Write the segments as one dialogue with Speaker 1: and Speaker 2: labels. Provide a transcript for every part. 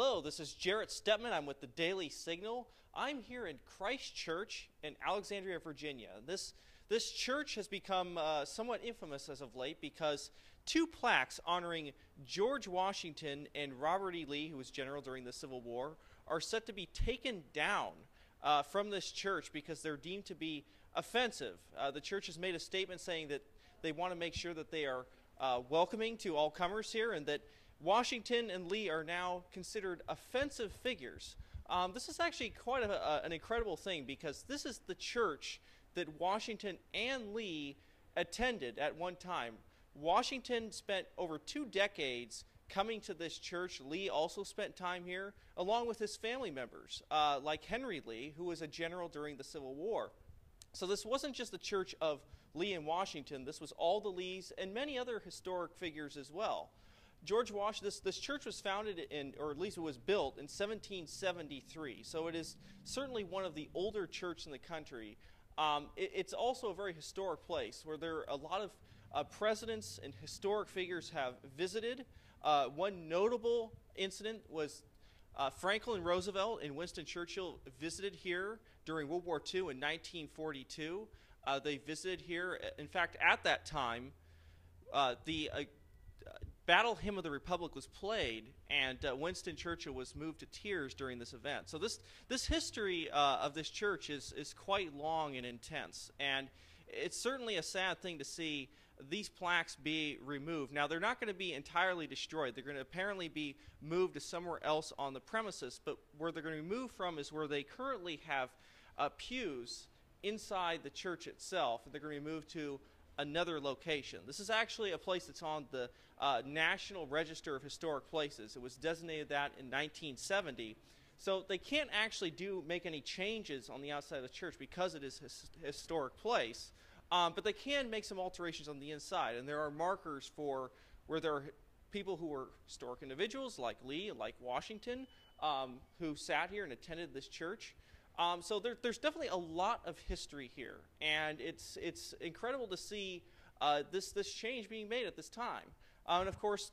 Speaker 1: Hello, this is Jarrett Stepman. I'm with the Daily Signal. I'm here in Christ Church in Alexandria, Virginia. This church has become somewhat infamous as of late because two plaques honoring George Washington and Robert E. Lee, who was general during the Civil War, are set to be taken down from this church because they're deemed to be offensive. The church has made a statement saying that they want to make sure that they are welcoming to all comers here, and that Washington and Lee are now considered offensive figures. This is actually quite an incredible thing, because this is the church that Washington and Lee attended at one time. Washington spent over 2 decades coming to this church. Lee also spent time here, along with his family members, like Henry Lee, who was a general during the Civil War. So this wasn't just the church of Lee and Washington. This was all the Lees and many other historic figures as well. George Washington, this church was founded in, or at least it was built in 1773. So it is certainly one of the older churches in the country. It's also a very historic place where there are a lot of presidents and historic figures have visited. One notable incident was Franklin Roosevelt and Winston Churchill visited here during World War II in 1942. They visited here. In fact, at that time, the Battle Hymn of the Republic was played, and Winston Churchill was moved to tears during this event. So this history of this church is quite long and intense, and it's certainly a sad thing to see these plaques be removed. Now, they're not going to be entirely destroyed. They're going to apparently be moved to somewhere else on the premises, but where they're going to be moved from is where they currently have pews inside the church itself, and they're going to be moved to another location. This is actually a place that's on the National Register of Historic Places. It was designated that in 1970. So they can't actually make any changes on the outside of the church because it is a historic place, but they can make some alterations on the inside. And there are markers for where there are people who were historic individuals like Lee and like Washington who sat here and attended this church. So there's definitely a lot of history here, and it's incredible to see this change being made at this time. And of course,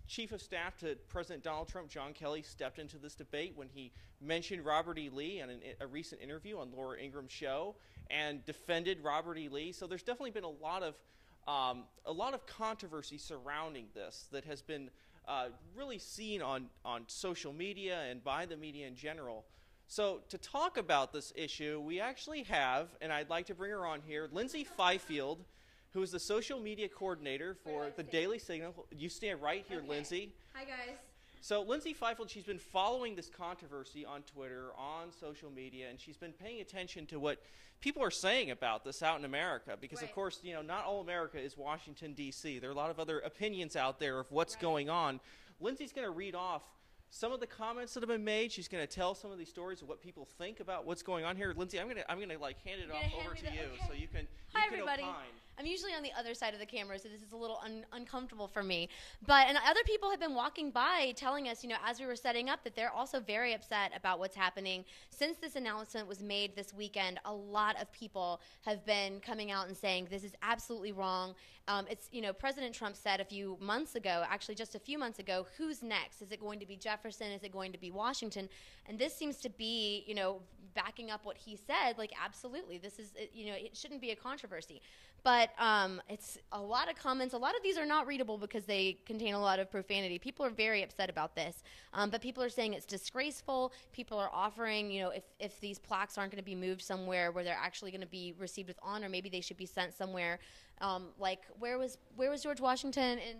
Speaker 1: Chief of Staff to President Donald Trump, John Kelly, stepped into this debate when he mentioned Robert E. Lee in a recent interview on Laura Ingram's show, and defended Robert E. Lee. So there's definitely been a lot of controversy surrounding this that has been really seen on social media and by the media in general. So to talk about this issue, we actually have, and I'd like to bring her on here, Lindsay Fifield, who is the social media coordinator for the Daily Signal. You stand right here, okay. Lindsay.
Speaker 2: Hi, guys.
Speaker 1: So Lindsay Fifield, she's been following this controversy on Twitter, on social media, and she's been paying attention to what people are saying about this out in America. Because, of course, not all America is Washington, D.C. There are a lot of other opinions out there of what's going on. Lindsay's going to read off some of the comments that have been made. She's going to tell some of these stories of what people think about what's going on here. Lindsay, I'm going to hand it off over to you, so you can
Speaker 2: Hi, everybody.
Speaker 1: Opine.
Speaker 2: I'm usually on the other side of the camera, so this is a little uncomfortable for me. And other people have been walking by telling us, as we were setting up, that they're also very upset about what's happening. Since this announcement was made this weekend, a lot of people have been coming out and saying this is absolutely wrong. President Trump said a few months ago, actually just a few months ago, who's next? Is it going to be Jefferson? Is it going to be Washington? And this seems to be, backing up what he said. Like, absolutely, this is, it shouldn't be a controversy. But it's a lot of comments. A lot of these are not readable because they contain a lot of profanity. People are very upset about this. But people are saying it's disgraceful. People are offering, if these plaques aren't going to be moved somewhere where they're actually going to be received with honor, maybe they should be sent somewhere. Where was George Washington in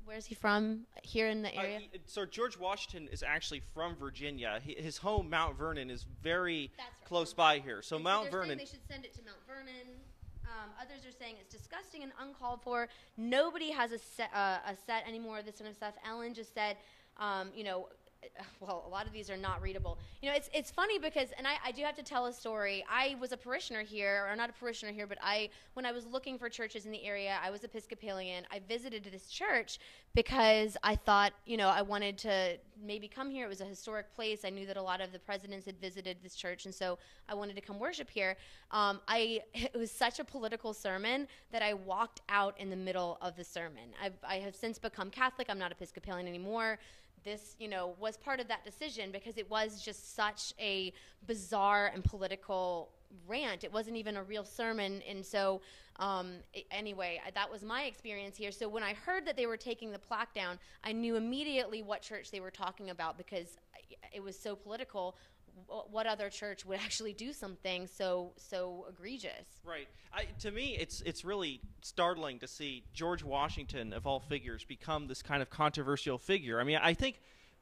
Speaker 2: where is he from? Here in the area?
Speaker 1: So George Washington is actually from Virginia. His home, Mount Vernon, is very close by here. So Mount Vernon.
Speaker 2: They should send it to Mount Vernon. Others are saying it's disgusting and uncalled for. Nobody has a set anymore of this kind of stuff. Ellen just said, well, a lot of these are not readable. It's funny because, and I do have to tell a story. I was a parishioner here, or not a parishioner here, but when I was looking for churches in the area, I was Episcopalian. I visited this church because I thought, I wanted to maybe come here. It was a historic place. I knew that a lot of the presidents had visited this church, and so I wanted to come worship here. It was such a political sermon that I walked out in the middle of the sermon. I have since become Catholic. I'm not Episcopalian anymore. this, was part of that decision, because it was just such a bizarre and political rant. It wasn't even a real sermon. And so anyway, that was my experience here. So when I heard that they were taking the plaque down, I knew immediately what church they were talking about, because it was so political. What other church would actually do something so egregious?
Speaker 1: Right. To me, it's really startling to see George Washington, of all figures, become this kind of controversial figure. I mean, I think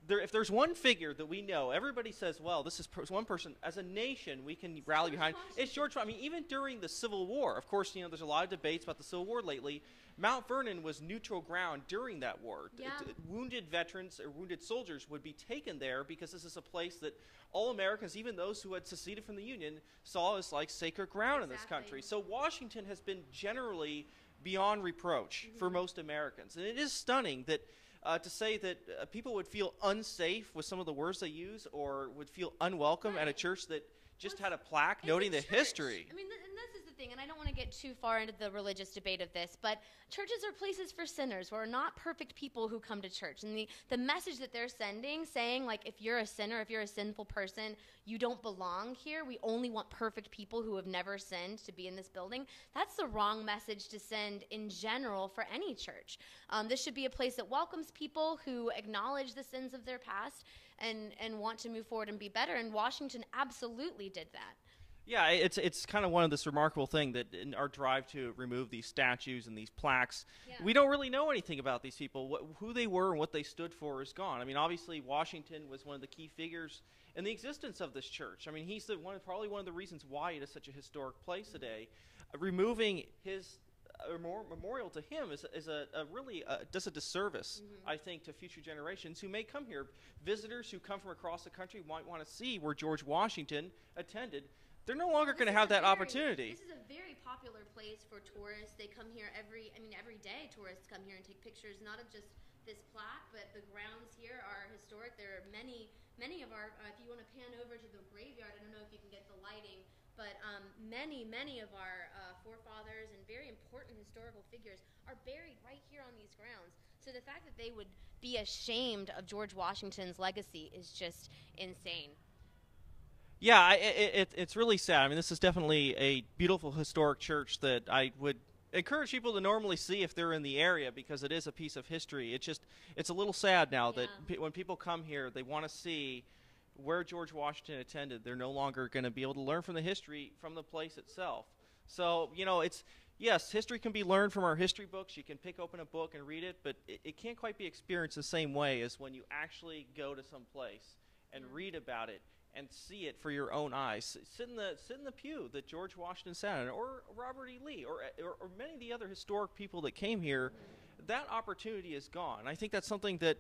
Speaker 1: if there's one figure that we know, everybody says, well, this is one person, as a nation, we can rally behind. It's George Washington. I mean, even during the Civil War, of course, there's a lot of debates about the Civil War lately. Mount Vernon was neutral ground during that war.
Speaker 2: Yeah.
Speaker 1: Wounded veterans or wounded soldiers would be taken there because this is a place that all Americans, even those who had seceded from the Union, saw as like sacred ground in this country. So Washington has been generally beyond reproach for most Americans. And it is stunning that to say that people would feel unsafe with some of the words they use, or would feel unwelcome at a church that just had a plaque noting the history.
Speaker 2: I mean, and this is the thing, and I don't want to get too far into the religious debate of this, but churches are places for sinners. We're not perfect people who come to church. And the message that they're sending, saying, like, if you're a sinner, if you're a sinful person, you don't belong here. We only want perfect people who have never sinned to be in this building. That's the wrong message to send in general for any church. This should be a place that welcomes people who acknowledge the sins of their past and want to move forward and be better. And Washington absolutely did that.
Speaker 1: Yeah, it's kind of one of this remarkable thing that in our drive to remove these statues and these plaques, we don't really know anything about these people. Who they were and what they stood for is gone. I mean, obviously, Washington was one of the key figures in the existence of this church. I mean, he's probably one of the reasons why it is such a historic place today. Removing his memorial to him is really does a disservice, I think, to future generations who may come here. Visitors who come from across the country might want to see where George Washington attended. They're no longer going to have that opportunity.
Speaker 2: This is a very popular place for tourists. They come here every day. Tourists come here and take pictures, not of just this plaque, but the grounds here are historic. There are many of our, if you want to pan over to the graveyard, I don't know if you can get the lighting, but many of our forefathers and very important historical figures are buried right here on these grounds. So the fact that they would be ashamed of George Washington's legacy is just insane.
Speaker 1: Yeah, it's really sad. I mean, this is definitely a beautiful historic church that I would encourage people to normally see if they're in the area, because it is a piece of history. It's a little sad now that when people come here, they want to see where George Washington attended. They're no longer going to be able to learn from the history from the place itself. So, yes, history can be learned from our history books. You can pick open a book and read it, but it can't quite be experienced the same way as when you actually go to some place and read about it and see it for your own eyes. Sit in the pew that George Washington sat in, or Robert E. Lee, or many of the other historic people that came here. That opportunity is gone. I think that's something that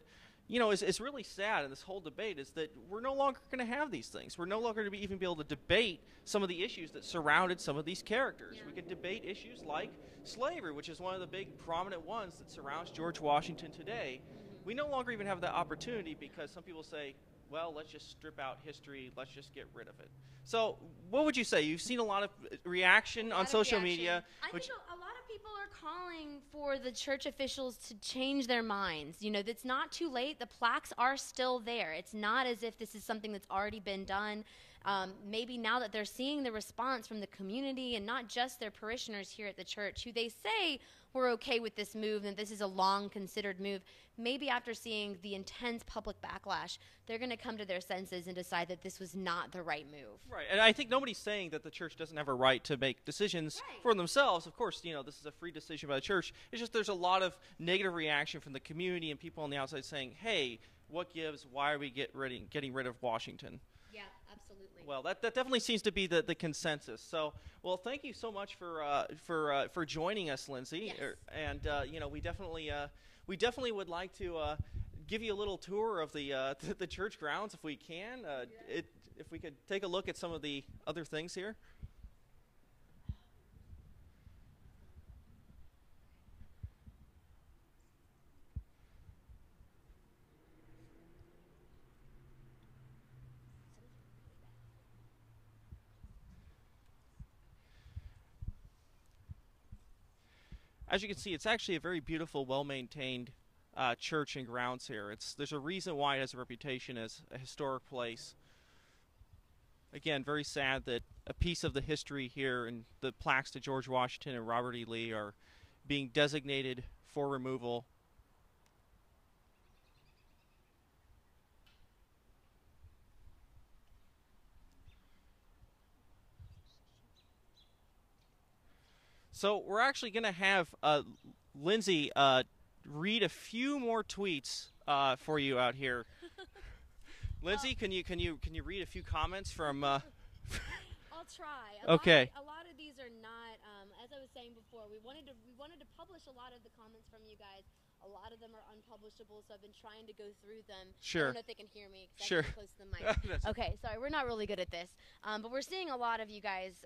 Speaker 1: is really sad in this whole debate, is that we're no longer going to have these things. We're no longer going to even be able to debate some of the issues that surrounded some of these characters. We could debate issues like slavery, which is one of the big prominent ones that surrounds George Washington today. We no longer even have that opportunity, because some people say, well, let's just strip out history, let's just get rid of it. So what would you say? You've seen a lot of reaction on social media.
Speaker 2: I think a lot of people are calling for the church officials to change their minds. It's not too late. The plaques are still there. It's not as if this is something that's already been done. Maybe now that they're seeing the response from the community and not just their parishioners here at the church, who they say we're okay with this move and this is a long considered move, maybe after seeing the intense public backlash, they're going to come to their senses and decide that this was not the right move.
Speaker 1: Right, and I think nobody's saying that the church doesn't have a right to make decisions for themselves. Of course, this is a free decision by the church. It's just there's a lot of negative reaction from the community and people on the outside saying, hey, what gives? Why are we getting rid of Washington?
Speaker 2: Yeah, absolutely.
Speaker 1: Well, that definitely seems to be the consensus. So, well, thank you so much for joining us, Lindsay.
Speaker 2: Yes.
Speaker 1: And we definitely would like to give you a little tour of the church grounds if we can. If we could take a look at some of the other things here. As you can see, it's actually a very beautiful, well-maintained church and grounds here. There's a reason why it has a reputation as a historic place. Again, very sad that a piece of the history here and the plaques to George Washington and Robert E. Lee are being designated for removal. So we're actually going to have Lindsay read a few more tweets for you out here. Lindsay, can you read a few comments from?
Speaker 2: I'll try.
Speaker 1: Okay.
Speaker 2: A lot of these are not, as I was saying before, we wanted to publish a lot of the comments from you guys. A lot of them are unpublishable, so I've been trying to go through them.
Speaker 1: Sure.
Speaker 2: I don't know if they can hear me because
Speaker 1: Sure.
Speaker 2: I'm close to the mic. Okay, sorry, we're not really good at this. But we're seeing a lot of you guys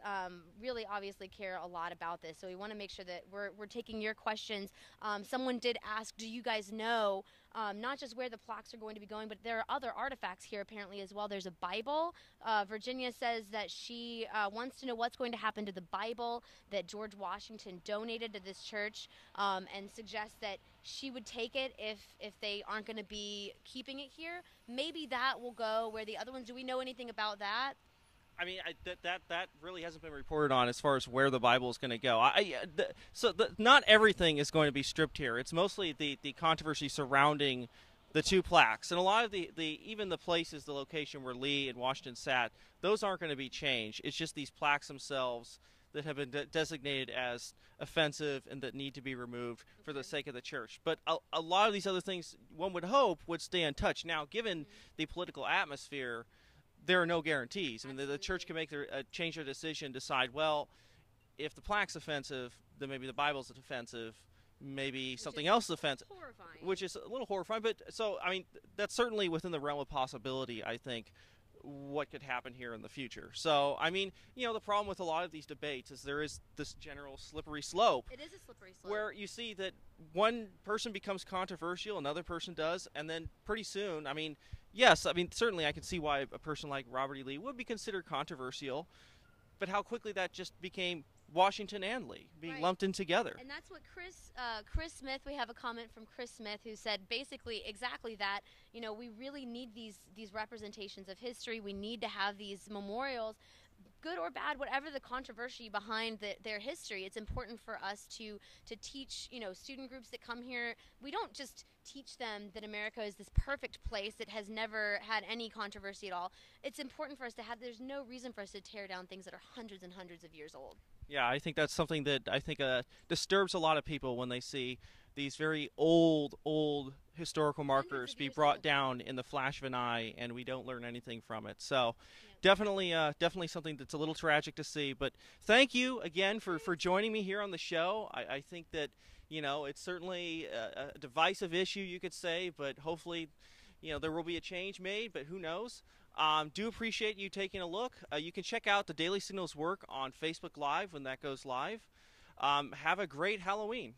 Speaker 2: really obviously care a lot about this, so we want to make sure that we're taking your questions. Someone did ask, do you guys know not just where the plaques are going to be going, but there are other artifacts here apparently as well. There's a Bible. Virginia says that she wants to know what's going to happen to the Bible that George Washington donated to this church, and suggests that she would take it if they aren't going to be keeping it here. Maybe that will go where the other ones. Do we know anything about that?
Speaker 1: I mean, that really hasn't been reported on as far as where the Bible is going to go. Not everything is going to be stripped here. It's mostly the controversy surrounding the two plaques, and a lot of even the places, the location where Lee and Washington sat, those aren't going to be changed. It's just these plaques themselves that have been designated as offensive and that need to be removed for the sake of the church. But a lot of these other things, one would hope, would stay untouched. Now, given the political atmosphere, there are no guarantees. I mean, the church can change their decision, decide, well, if the plaque's offensive, then maybe the Bible's offensive, maybe something else is offensive.
Speaker 2: Horrifying.
Speaker 1: Which is a little horrifying. But so, I mean, that's certainly within the realm of possibility, I think, what could happen here in the future. So, I mean, the problem with a lot of these debates is there is this general slippery slope.
Speaker 2: It is a slippery slope.
Speaker 1: Where you see that one person becomes controversial, another person does, and then pretty soon, I mean, yes, I mean, certainly I can see why a person like Robert E. Lee would be considered controversial, but how quickly that just became Washington and Lee being lumped in together.
Speaker 2: And that's what Chris Smith, we have a comment from Chris Smith who said basically exactly that. We really need these representations of history. We need to have these memorials, good or bad, whatever the controversy behind their history. It's important for us to teach, student groups that come here. We don't just teach them that America is this perfect place that has never had any controversy at all. It's important for us to there's no reason for us to tear down things that are hundreds and hundreds of years old.
Speaker 1: Yeah, I think that's something that I think disturbs a lot of people when they see these very old historical markers be brought down in the flash of an eye, and we don't learn anything from it. So definitely something that's a little tragic to see. But thank you again for joining me here on the show. I think that, it's certainly a divisive issue, you could say, but hopefully, there will be a change made, but who knows? Do appreciate you taking a look. You can check out the Daily Signal's work on Facebook Live when that goes live. Have a great Halloween.